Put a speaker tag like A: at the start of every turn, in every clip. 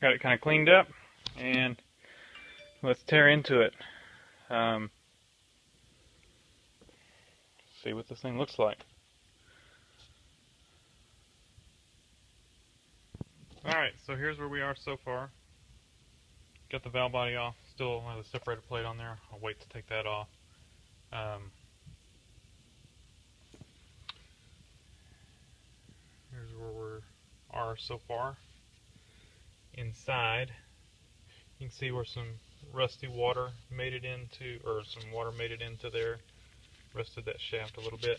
A: Got it kind of cleaned up, and let's tear into it. See what this thing looks like. Alright, so here's where we are so far. Got the valve body off, still have the separator plate on there. I'll wait to take that off. Here's where we are so far. Inside, you can see where some rusty water made it into, or some water made it into there. Rusted that shaft a little bit,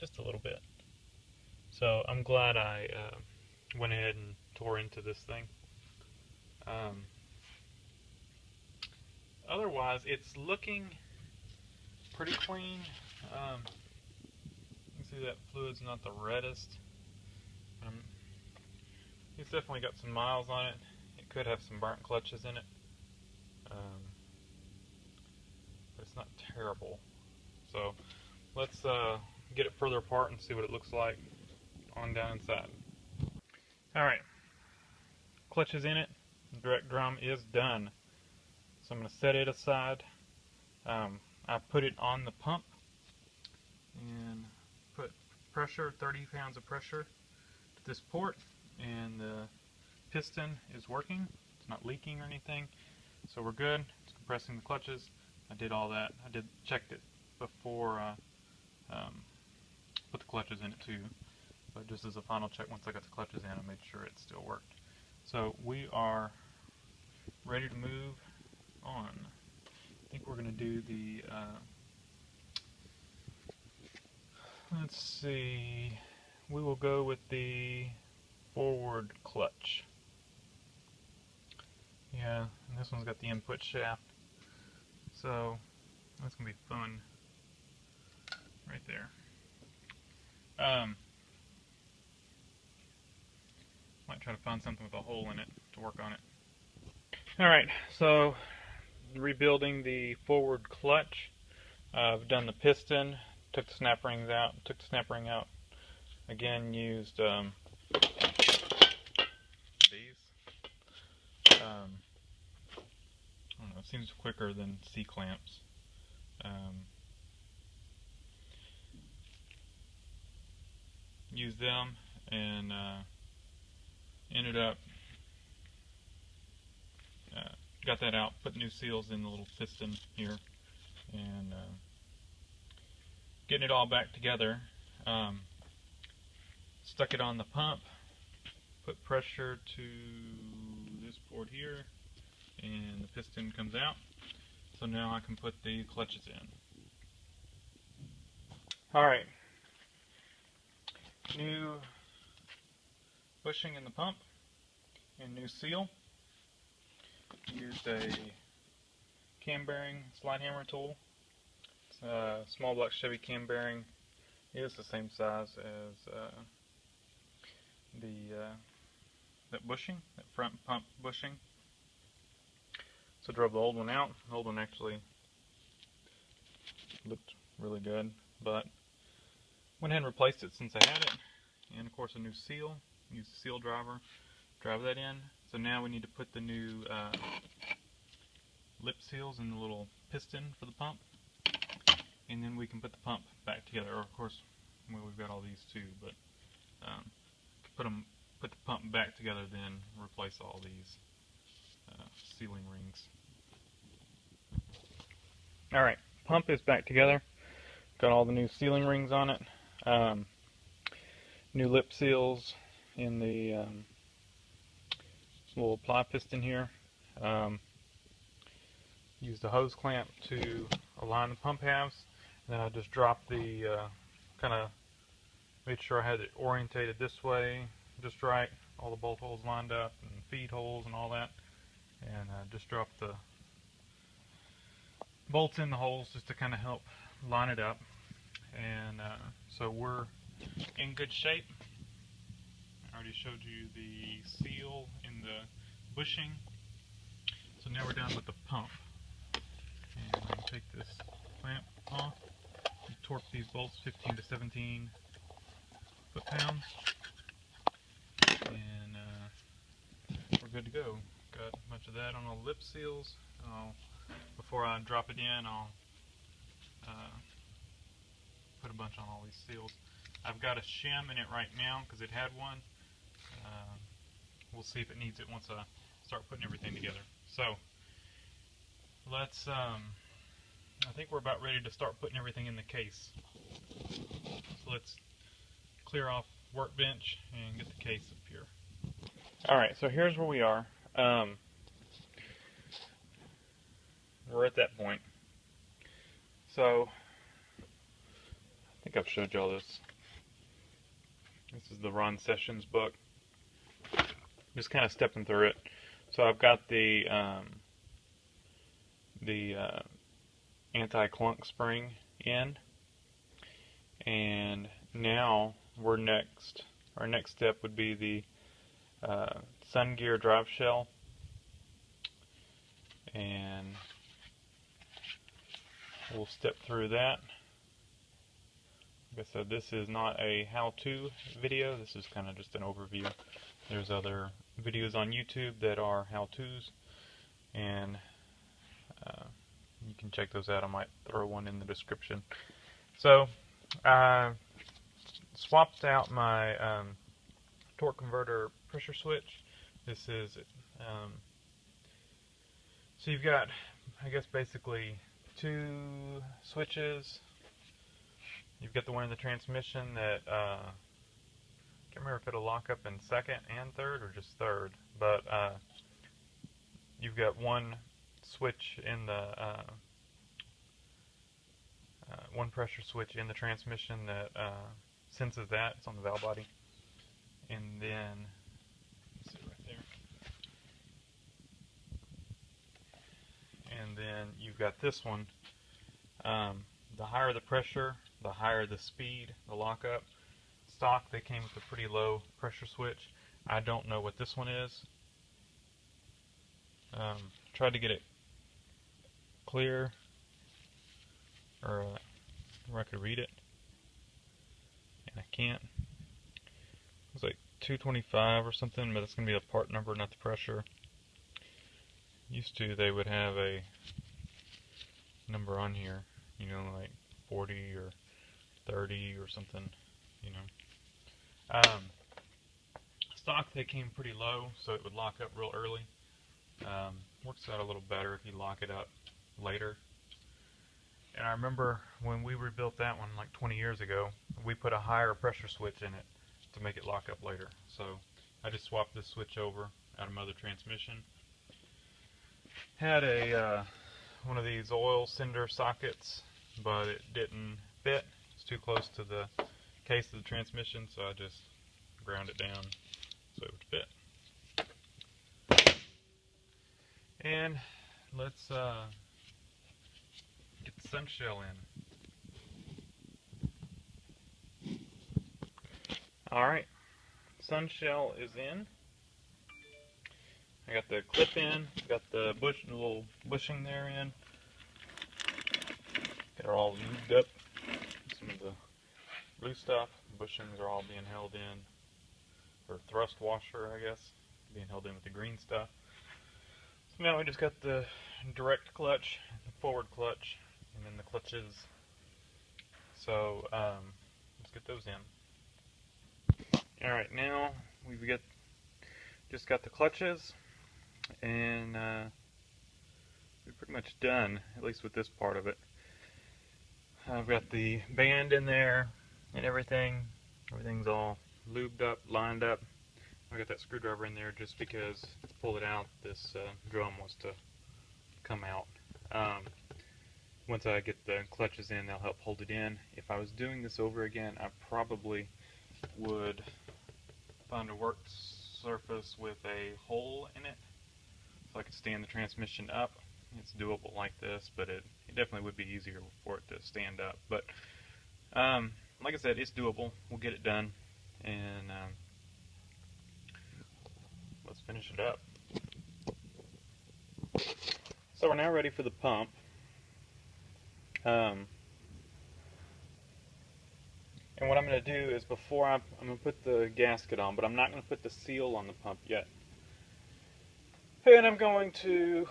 A: just a little bit. So I'm glad I went ahead and tore into this thing. Otherwise, it's looking pretty clean. You can see that fluid's not the reddest. It's definitely got some miles on it. It could have some burnt clutches in it, but it's not terrible. So let's get it further apart and see what it looks like on down inside. Alright, clutch is in it, the direct drum is done. So I'm going to set it aside. I put it on the pump and put pressure, 30 pounds of pressure to this port, and the piston is working. It's not leaking or anything, so we're good. It's compressing the clutches. I did all that. I checked it before put the clutches in it too, but just as a final check, once I got the clutches in, I made sure it still worked. So we are ready to move on. I think we're going to do the let's see, we will go with the forward clutch. Yeah, and this one's got the input shaft, so that's going to be fun right there. Might try to find something with a hole in it to work on it. Alright, so rebuilding the forward clutch. I've done the piston, took the snap rings out, again used these. I don't know, it seems quicker than C-clamps. Used them and ended up got that out, put new seals in the little piston here, and getting it all back together. Stuck it on the pump, put pressure to this port here, and the piston comes out. So now I can put the clutches in. Alright, new bushing in the pump and new seal. Used a cam bearing slide hammer tool. It's a small block Chevy cam bearing. It is the same size as that bushing, that front pump bushing. So drove the old one out. The old one actually looked really good, but went ahead and replaced it since I had it. And of course a new seal. Used a seal driver. Drive that in. So now we need to put the new lip seals in the little piston for the pump, and then we can put the pump back together. Or of course, well, we've got all these too, but put the pump back together, then replace all these sealing rings. Alright, pump is back together. Got all the new sealing rings on it. New lip seals in the little ply piston here. Used a hose clamp to align the pump halves. And then I just dropped the, kind of made sure I had it orientated this way, just right, all the bolt holes lined up, and feed holes and all that. And just dropped the bolts in the holes just to kind of help line it up. And so we're in good shape. I already showed you the seal in the bushing. So now we're done with the pump. And I'm going to take this clamp off and torque these bolts 15 to 17 foot-pounds. And we're good to go. Got a bunch of that on the lip seals. Before I drop it in, I'll put a bunch on all these seals. I've got a shim in it right now because it had one. We'll see if it needs it once I start putting everything together. So let's, I think we're about ready to start putting everything in the case. So let's clear off workbench and get the case up here. Alright, so here's where we are. We're at that point. So I think I've showed y'all this. This is the Ron Sessions book. Just kind of stepping through it. So I've got the anti-clunk spring in, and now our next step would be the Sun Gear drive shell, and we'll step through that. Like I said, this is not a how-to video, this is kind of just an overview. There's other videos on YouTube that are how-tos, and you can check those out. I might throw one in the description. So I swapped out my torque converter pressure switch. This is so you've got, I guess, basically two switches. You've got the one in the transmission that I can't remember if it'll lock up in second and third or just third, but you've got one switch in the one pressure switch in the transmission that senses that. It's on the valve body, and then let's see right there, and then you've got this one. The higher the pressure, the higher the speed, the lockup. Stock, they came with a pretty low pressure switch. I don't know what this one is. Tried to get it clear, or where I could read it, and I can't. It was like 225 or something, but it's going to be the part number, not the pressure. Used to, they would have a number on here, you know, like 40 or 30 or something, you know. Stock, they came pretty low, so it would lock up real early. Works out a little better if you lock it up later. And I remember when we rebuilt that one like 20 years ago, we put a higher pressure switch in it to make it lock up later. So I just swapped this switch over out of my other transmission. Had a one of these oil cinder sockets, but it didn't fit. It's too close to the case of the transmission, so I just ground it down so it would fit. And let's get the sun shell in. Alright, sun shell is in. I got the clip in, got the little bushing there in. Got it all lubed up. Some of the blue stuff, bushings are all being held in, or thrust washer, I guess, being held in with the green stuff. So now we just got the direct clutch, the forward clutch, and then the clutches. So let's get those in. Alright, now we've just got the clutches, and we're pretty much done, at least with this part of it. I've got the band in there and everything. Everything's all lubed up, lined up. I got that screwdriver in there just because to pull it out, this drum wants to come out. Once I get the clutches in, they'll help hold it in. If I was doing this over again, I probably would find a work surface with a hole in it so I could stand the transmission up. It's doable like this, but it definitely would be easier for it to stand up. But like I said, it's doable. We'll get it done, and let's finish it up. So we're now ready for the pump. And what I'm going to do is I'm going to put the gasket on, but I'm not going to put the seal on the pump yet. And I'm going to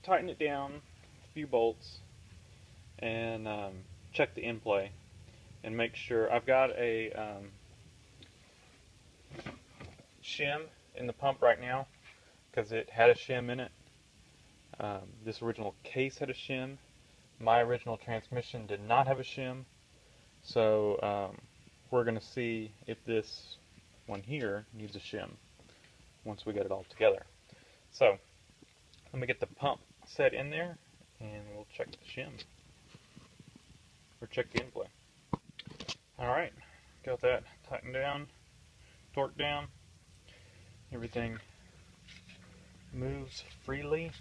A: tighten it down a few bolts and check the in-play and make sure. I've got a shim in the pump right now because it had a shim in it. This original case had a shim. My original transmission did not have a shim, so we're going to see if this one here needs a shim once we get it all together. So let me get the pump set in there and we'll check the shim, or check the in-play. Alright, got that tightened down, torqued down, everything moves freely.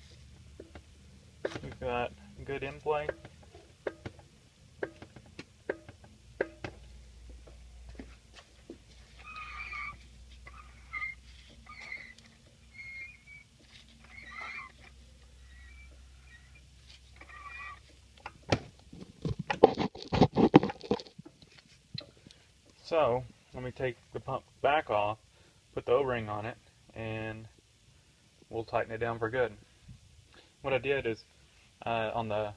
A: We've got good in-play. So, let me take the pump back off, put the O-ring on it, and we'll tighten it down for good. What I did is, on the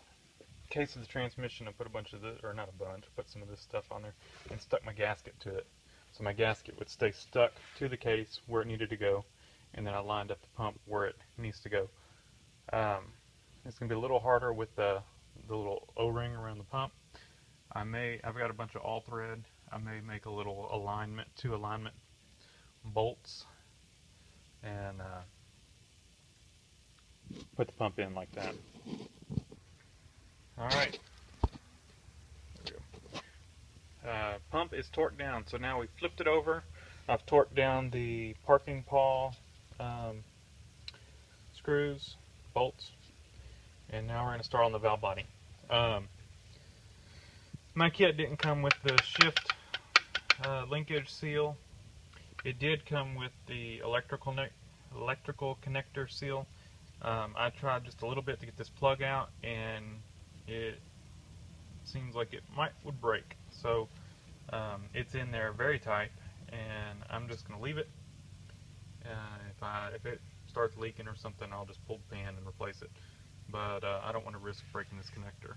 A: case of the transmission, I put a bunch of this, or not a bunch, put some of this stuff on there, and stuck my gasket to it. So my gasket would stay stuck to the case where it needed to go, and then I lined up the pump where it needs to go. It's going to be a little harder with the little O-ring around the pump. I've got a bunch of all thread. I may make a little alignment, 2 alignment bolts, and put the pump in like that. Alright. There we go. Pump is torqued down, so now we flipped it over. I've torqued down the parking pawl screws, bolts, and now we're going to start on the valve body. My kit didn't come with the shift linkage seal. It did come with the electrical connector seal. I tried just a little bit to get this plug out, and it seems like it would break. So it's in there very tight, and I'm just going to leave it. If it starts leaking or something, I'll just pull the pan and replace it. But I don't want to risk breaking this connector.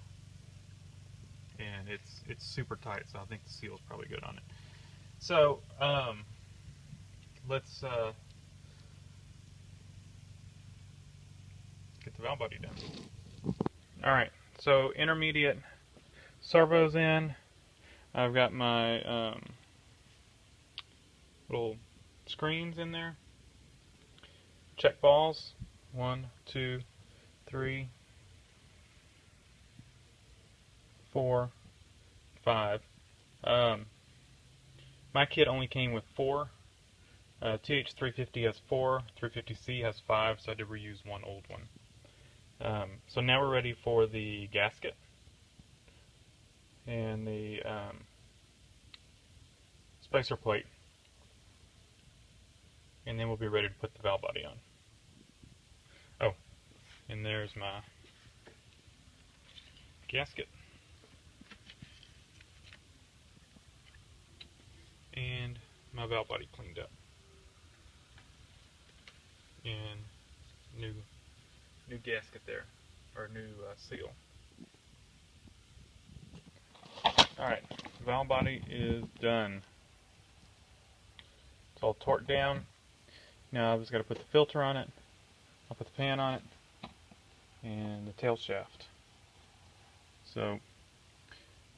A: And it's super tight, so I think the seal is probably good on it. So let's get the valve body done. Alright, so intermediate servos in. I've got my little screens in there. Check balls. 1, 2, 3, 4, 5. My kit only came with 4. th350 has 4, 350c has 5, so I did reuse one old one. So now we're ready for the gasket and the spacer plate, and then we'll be ready to put the valve body on. Oh, and there's my gasket. And my valve body cleaned up. And new gasket there, or new seal. Alright, valve body is done. It's all torqued down. Now I've just got to put the filter on it. I'll put the pan on it, and the tail shaft. So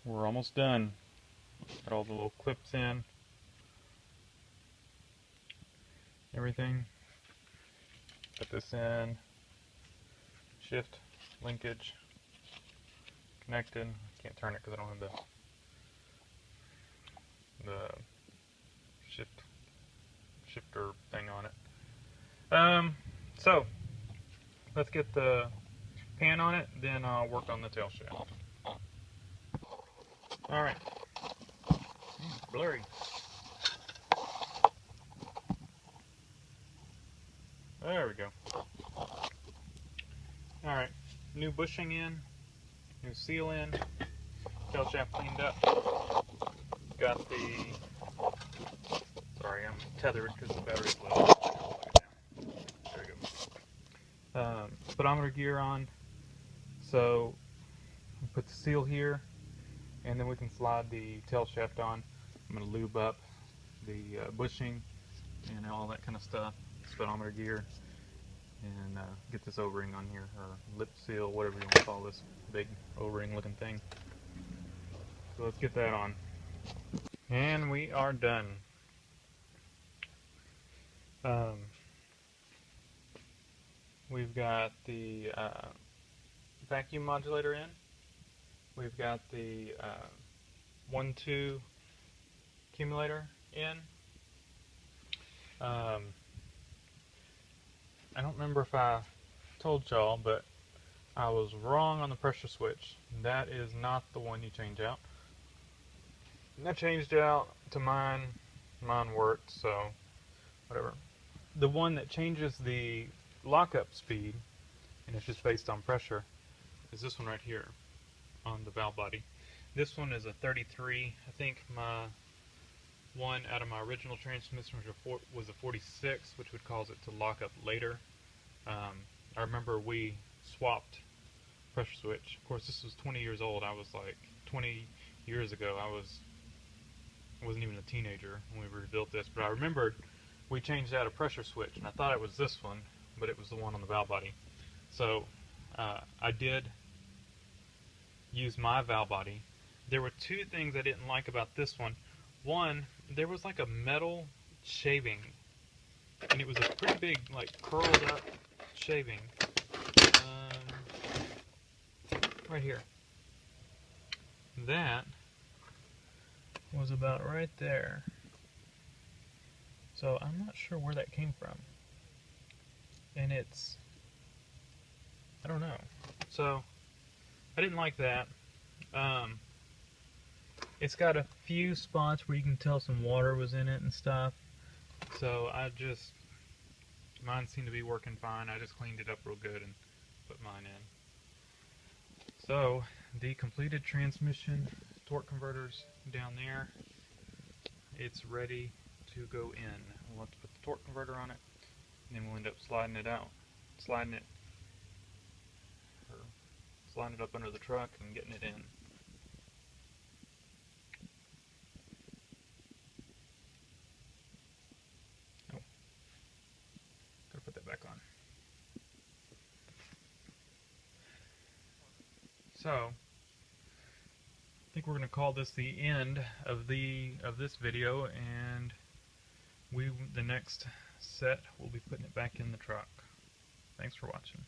A: we're almost done. Got all the little clips in. Everything. Put this in. Shift, linkage, connected. Can't turn it because I don't have the shifter thing on it. So let's get the pan on it, then I'll work on the tail shaft. Alright. Blurry. There we go. Alright, new bushing in, new seal in, tail shaft cleaned up. Got the, sorry, I'm tethered because the battery's low. There we go. speedometer gear on. So we put the seal here, and then we can slide the tail shaft on. I'm going to lube up the bushing and all that kind of stuff, speedometer gear, and get this O-ring on here, or lip seal, whatever you want to call this big O-ring looking thing. So let's get that on. And we are done. We've got the vacuum modulator in. We've got the 1-2 accumulator in. I don't remember if I told y'all, but I was wrong on the pressure switch. That is not the one you change out. And I changed out to mine. Mine worked, so whatever. The one that changes the lockup speed, and it's just based on pressure, is this one right here on the valve body. This one is a 33. I think my one out of my original transmission was a 46, which would cause it to lock up later. I remember we swapped pressure switch. Of course, this was 20 years old. I was like 20 years ago. I wasn't even a teenager when we rebuilt this, but I remembered we changed out a pressure switch, and I thought it was this one, but it was the one on the valve body. So I did use my valve body. There were two things I didn't like about this one. One, there was like a metal shaving, and it was a pretty big, like, curled up shaving right here. That was about right there. So I'm not sure where that came from. And it's, I don't know. So I didn't like that. It's got a few spots where you can tell some water was in it and stuff. So mine seemed to be working fine. I just cleaned it up real good and put mine in. So the completed transmission torque converter's down there. It's ready to go in. We'll have to put the torque converter on it, and then we'll end up sliding it up under the truck and getting it in. Oh, gotta put that back on. So I think we're going to call this the end of this video, and the next set we'll be putting it back in the truck. Thanks for watching.